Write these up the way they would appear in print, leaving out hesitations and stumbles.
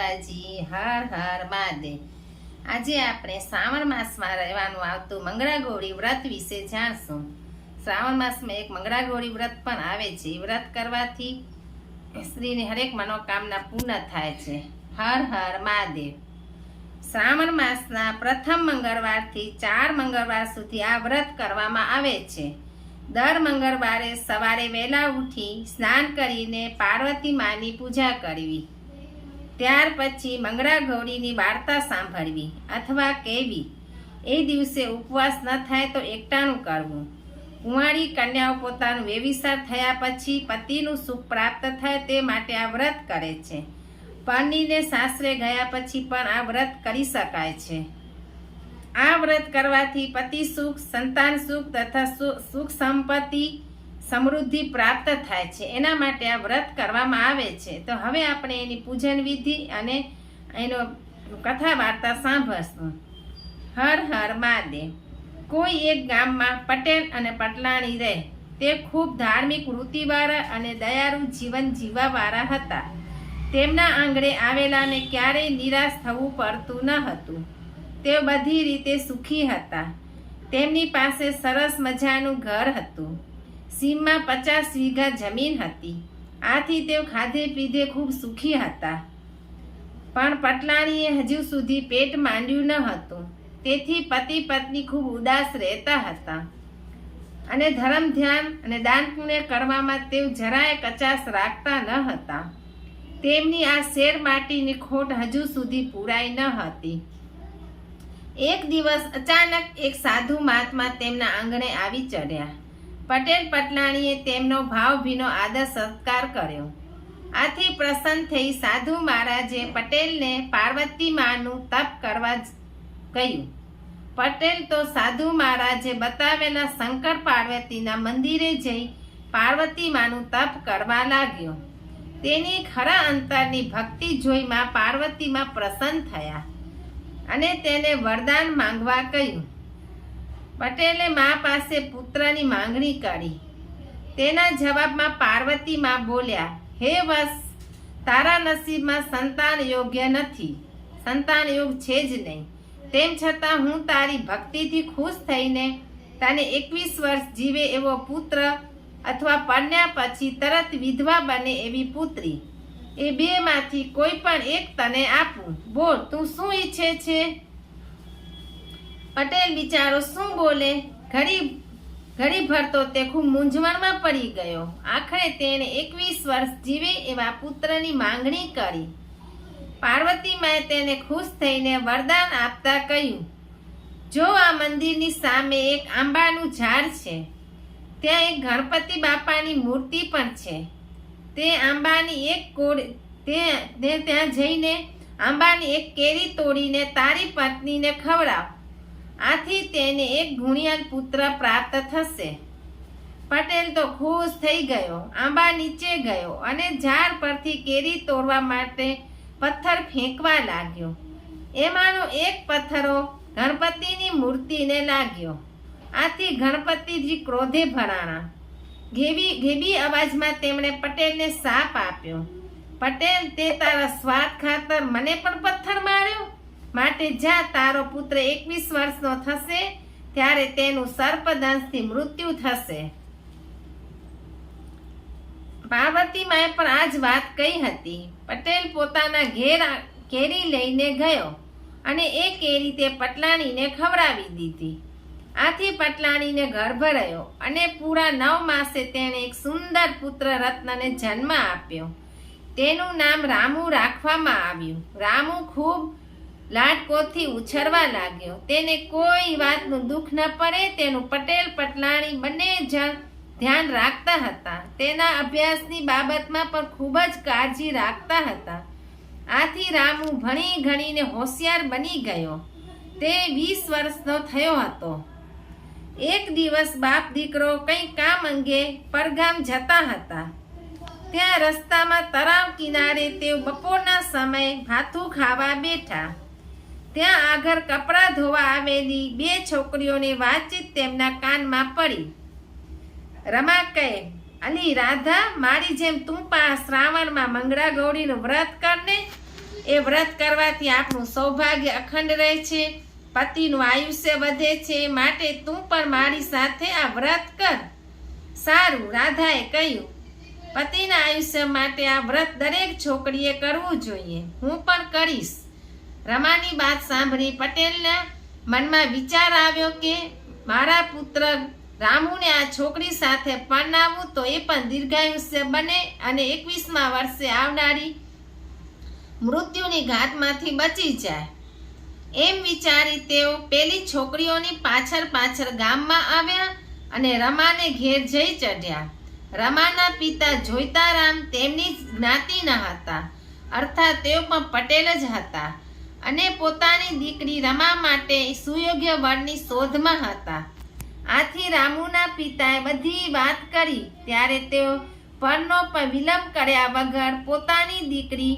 માતાજી, હર હર મહાદેવ। આજે આપણે શ્રાવણ માસમાં રહેવાનું આવતું મંગળાગૌરી વ્રત વિશે જાણશું। શ્રાવણ માસમાં એક મંગળાગૌરી વ્રત પણ આવે છે। વ્રત કરવાથી સ્ત્રીની હરેક મનોકામના પૂર્ણ થાય છે। હર હર મહાદેવ। શ્રાવણ માસના પ્રથમ મંગળવારથી 4 મંગળવાર સુધી આ વ્રત કરવામાં આવે છે। દર મંગળવારે સવારે વહેલા ઉઠી સ્નાન કરીને પાર્વતી માની પૂજા કરવી, ત્યાર પછી મંગળાગૌરીની વાર્તા સાંભળવી અથવા કહેવી। એ દિવસે ઉપવાસ ન થાય તો એકટાણું કરવું। કુંવારી કન્યાઓ પોતાનું વેવિસાર થયા પછી પતિનું સુખ પ્રાપ્ત થાય તે માટે આ વ્રત કરે છે। પરણીને સાસરે ગયા પછી પણ આ વ્રત કરી શકાય છે। આ વ્રત કરવાથી પતિ સુખ, સંતાન સુખ તથા સુખ સંપત્તિ સમૃદ્ધિ પ્રાપ્ત થાય છે। એના માટે આ વ્રત કરવામાં આવે છે। તો હવે આપણે એની પૂજન વિધિ અને એનો કથા વાર્તા સાંભળશું। હર હર મહાદેવ। કોઈ એક ગામમાં પટેલ અને પટલાણી રહે। તે ખૂબ ધાર્મિક વૃત્તિવાળા અને દયાળુ જીવન જીવવાવાળા હતા। તેમના આંગણે આવેલાને ક્યારેય નિરાશ થવું પડતું ન હતું। તેઓ બધી રીતે સુખી હતા। તેમની પાસે સરસ મજાનું ઘર હતું। સીમમાં 50 વીઘા જમીન હતી। આથી તેઓ ખાધે પીધે ખૂબ સુખી હતા। પણ પટલાણીએ હજુ સુધી પેટ માંડ્યું ન હતું। તેથી પતિ પત્ની ખૂબ ઉદાસ રહેતા હતા અને ધર્મ ધ્યાન અને દાન પુણ્ય કરવામાં તેઓ જરાય કચાશ રાખતા ન હતા। તેમની આ શેર માટીની ખોટ હજુ સુધી પૂરાઈ ન હતી। એક દિવસ અચાનક એક સાધુ મહાત્મા તેમના આંગણે આવી ચડ્યા। પટેલ પટલાણીએ તેમનો ભાવભીનો આદર સત્કાર કર્યો। આથી પ્રસન્ન થઈ સાધુ મહારાજે પટેલને પાર્વતી માનું તપ કરવા કહ્યું। પટેલ તો સાધુ મહારાજે બતાવેલા શંકર પાર્વતીના મંદિરે જઈ પાર્વતી માનું તપ કરવા લાગ્યો। તેની ખરા અંતરની ભક્તિ જોઈ માં પાર્વતીમાં પ્રસન્ન થયા અને તેને વરદાન માંગવા કહ્યું। પટેલે મા પાસે પુત્રની માંગણી કરી। તેના જવાબમાં પાર્વતી માં બોલ્યા, હે વત્સ, તારા નસીબમાં સંતાન યોગ્ય નથી, સંતાન યોગ છે જ નહીં। તેમ છતાં હું તારી ભક્તિથી ખુશ થઈને તને 21 વર્ષ જીવે એવો પુત્ર અથવા પરણ્યા પછી તરત વિધવા બને એવી પુત્રી, એ બેમાંથી કોઈ પણ એક તને આપું। બોલ, તું શું ઈચ્છે છે? પટેલ બિચારો શું બોલે? ઘડી ભર તો તે ખૂબ મૂંઝવણમાં પડી ગયો। આખરે તેણે 21 વર્ષ જીવે એવા પુત્રની માંગણી કરી। પાર્વતી માએ તેને ખુશ થઈને વરદાન આપતા કહ્યું, જો આ મંદિરની સામે એક આંબાનું ઝાડ છે, ત્યાં એક ગણપતિ બાપાની મૂર્તિ પણ છે। તે આંબાની એક ત્યાં જઈને આંબાની એક કેરી તોડીને તારી પત્નીને ખવડાવ। આથી તેને એક ગુણિયાલ પુત્ર પ્રાપ્ત થશે। પટેલ તો ખુશ થઈ ગયો। આંબા નીચે ગયો અને ઝાડ પરથી કેરી તોડવા માટે પથ્થર ફેંકવા લાગ્યો। એમાંનો એક પથ્થરો ગણપતિની મૂર્તિને લાગ્યો। આથી ગણપતિજી ક્રોધે ભરાણા। ઘેબી અવાજમાં તેમણે પટેલને શાપ આપ્યો, પટેલ, તે તારા સ્વાર્થ ખાતર મને પણ પથ્થર માર્યો, માટે જા, તારો પુત્ર 21 વર્ષનો થશે ત્યારે તેનું સર્પદંશથી મૃત્યુ થશે। પાર્વતી માએ પણ આ જ વાત કહી હતી। પટેલ પોતાના ઘેર કેરી લઈને ગયો અને એ કેરી તે પટલાણીને ખવડાવી દીધી। આથી પટલાણીને ગર્ભ રહ્યો અને પૂરા 9 માસે તેણે એક સુંદર પુત્ર રત્નને જન્મ આપ્યો। તેનું નામ રામુ રાખવામાં આવ્યું। રામુ ખૂબ લાડકોથી ઉછરવા લાગ્યો। તેને કોઈ વાતનું દુઃખ ન પડે તેનું પટેલ પટલાણી બંને જણ ધ્યાન રાખતા હતા। તેના અભ્યાસની બાબતમાં પણ ખૂબ જ કાળજી રાખતા હતા। આથી રામુ ભણી ગણીને હોશિયાર બની ગયો। તે 20 વર્ષનો થયો હતો। એક દિવસ બાપ દીકરો કંઈ કામ અંગે પરગામ જતા હતા। ત્યાં રસ્તામાં તળાવ કિનારે તેઓ બપોરના સમયે ભાથું ખાવા બેઠા। ત્યાં આગળ કપડાં ધોવા આવેલી 2 છોકરીઓની વાતચીત તેમના કાનમાં પડી। રમા કહે, અલી રાધા, મારી જેમ તું પણ શ્રાવણમાં મંગળાગૌરીનું વ્રત કરને। એ વ્રત કરવાથી આપણું સૌભાગ્ય અખંડ રહે છે, પતિનું આયુષ્ય વધે છે, માટે તું પણ મારી સાથે આ વ્રત કર. સારું, રાધાએ કહ્યું, પતિના આયુષ્ય માટે આ વ્રત દરેક છોકરીએ કરવું જોઈએ, હું પણ કરીશ. રમાની વાત સાંભળી પટેલના મનમાં વિચાર આવ્યો કે મારા પુત્ર રામુને આ છોકરી સાથે પરણાવું તો એ પણ દીર્ઘાયુષ્ય બને અને 21મા વર્ષે આવનારી મૃત્યુની ઘાતમાંથી બચી જાય. એમ વિચારી તેઓ પેલી છોકરીઓની પાછળ ગામમાં આવ્યા અને રમાને ઘેર જઈ ચઢ્યા. રમાના પિતા જોઈતારામ તેમની જ્ઞાતિના હતા, અર્થાત તેઓ પણ પટેલ જ હતા અને પોતાની દીકરી રમા માટે સુયોગ્ય વરની શોધમાં હતા. આથી રામુના પિતાએ બધી વાત કરી ત્યારે તેઓ પરનો પણ વિલંબ કર્યા વગર પોતાની દીકરી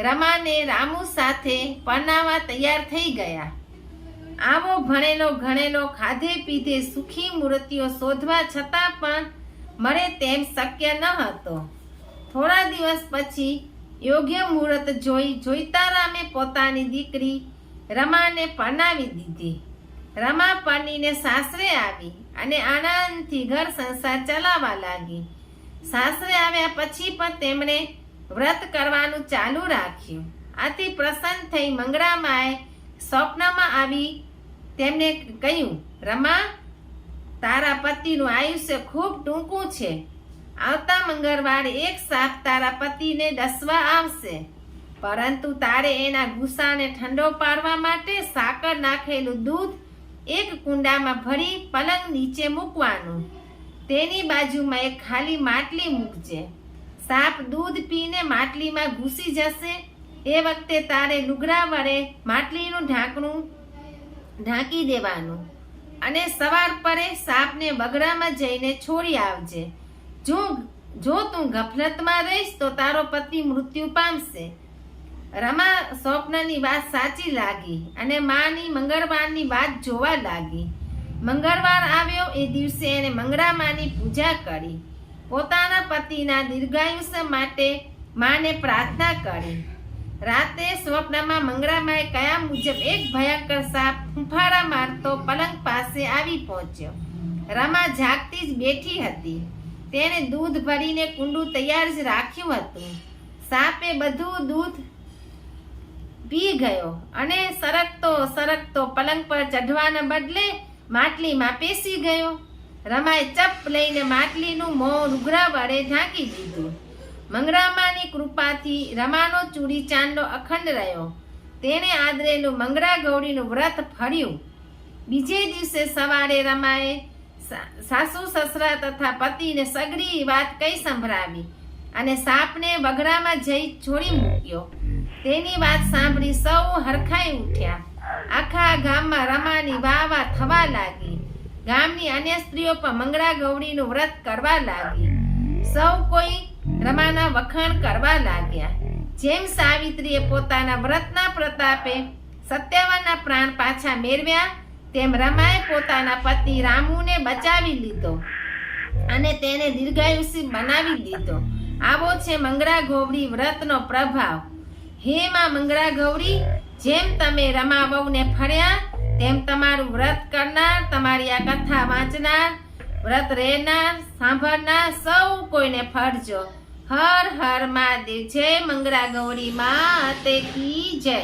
રમાને રામુ સાથે પરણાવવા તૈયાર થઈ ગયા. આવો ભણેલો ગણેલો ખાધે પીધે સુખી મૂર્તિઓ શોધવા છતાં પણ મળે તેમ શક્ય ન હતો. થોડા દિવસ પછી યોગ્ય મુહૂર્ત જોઈ જોઈતારામે પોતાની દીકરી રમાને પરણાવી દીધી. રમા પરણીને સાસરે આવી અને આનંદથી ઘર સંસાર ચલાવવા લાગી. સાસરે આવ્યા પછી પણ તેમણે વ્રત કરવાનું ચાલુ રાખ્યું. આથી પ્રસન્ન થઈ મંગળામાએ સ્વપ્નમાં આવી તેમને કહ્યું, રમા, તારા પતિનું આયુષ્ય ખૂબ ટૂંકું છે. આવતા મંગળવારે એક સાપ તારા પતિને ડસવા આવશે, પરંતુ તારે એના ગુસ્સાને ઠંડો પાડવા માટે સાકર નાખેલું દૂધ એક કુંડામાં ભરી પલંગ નીચે મૂકવાનું. તેની બાજુમાં એક ખાલી માટલી મૂકજે. સાપ દૂધ પીને માટલીમાં ઘૂસી જશે. એ વખતે તારે લુગડા વડે માટલીનું ઢાંકણું ઢાંકી દેવાનું અને સવાર પડે સાપને બગડામાં જઈને છોડી આવજે. જો તું ગફલતમાં રહીશ તો તારો પતિ મૃત્યુ પામશે. રમા સ્વપ્નની વાત સાચી લાગી અને માની મંગળવારની વાત જોવા લાગી. મંગળવાર આવ્યો એ દિવસે એને મંગળામાની પૂજા કરી. પોતાના પતિના દીર્ઘાયુષ્ય માટે માને પ્રાર્થના કરી. રાતે સ્વપ્નમાં મંગળામાએ કયા મુજબ એક ભયંકર સાપ ફૂંફારા મારતો પલંગ પાસે આવી પહોંચ્યો. રમા જાગતી જ બેઠી હતી. તેણે દૂધ ભરીને કુંડું તૈયાર જ રાખ્યું હતું. સાપે બધું દૂધ પી ગયો અને સરકતો પલંગ પર ચઢવાના બદલે માટલીમાં પેસી ગયો. રમાએ ચપ લઈને માટલીનું મોં લુગડા વડે ઢાંકી દીધું. મંગળામાની કૃપાથી રમાનો ચૂડી ચાંદલો અખંડ રહ્યો. તેણે આદરેલું મંગળા ગૌરીનું વ્રત ફળ્યું. બીજે દિવસે સવારે રમાએ સાસુ સસરા તથા પતિને સગડી વાત કઈ સંભળાવી અને સાપને વગડામાં જઈ છોડી મૂક્યો. તેની વાત સાંભળી સૌ હરખાઈ ઉઠ્યા. આખા ગામમાં રમાની વાહ થવા લાગી. ગામની અન્ય સ્ત્રીઓ પણ મંગળા ગૌરીનું વ્રત કરવા લાગી. સૌ કોઈ રમાના વખાણ કરવા લાગ્યા. જેમ સાવિત્રીએ પોતાના વ્રતના પ્રતાપે સત્યવાનના પ્રાણ પાછા મેળવ્યા, તેમ રમાએ પોતાના પતિ રામુને બચાવી લીધો અને તેને દીર્ઘાયુષી બનાવી દીધો. આવો છે મંગળા ગૌરી વ્રતનો પ્રભાવ. હે માં મંગળા ગૌરી, જેમ તમે રમા વહુને ફળ્યા તેમ તમારું વ્રત કરનાર, તમારી આ કથા વાંચનાર, વ્રત રહેનાર, સાંભળનાર સૌ કોઈને ફળજો. હર હર મહાદેવ. જય મંગળા ગૌરી માતે કી જય.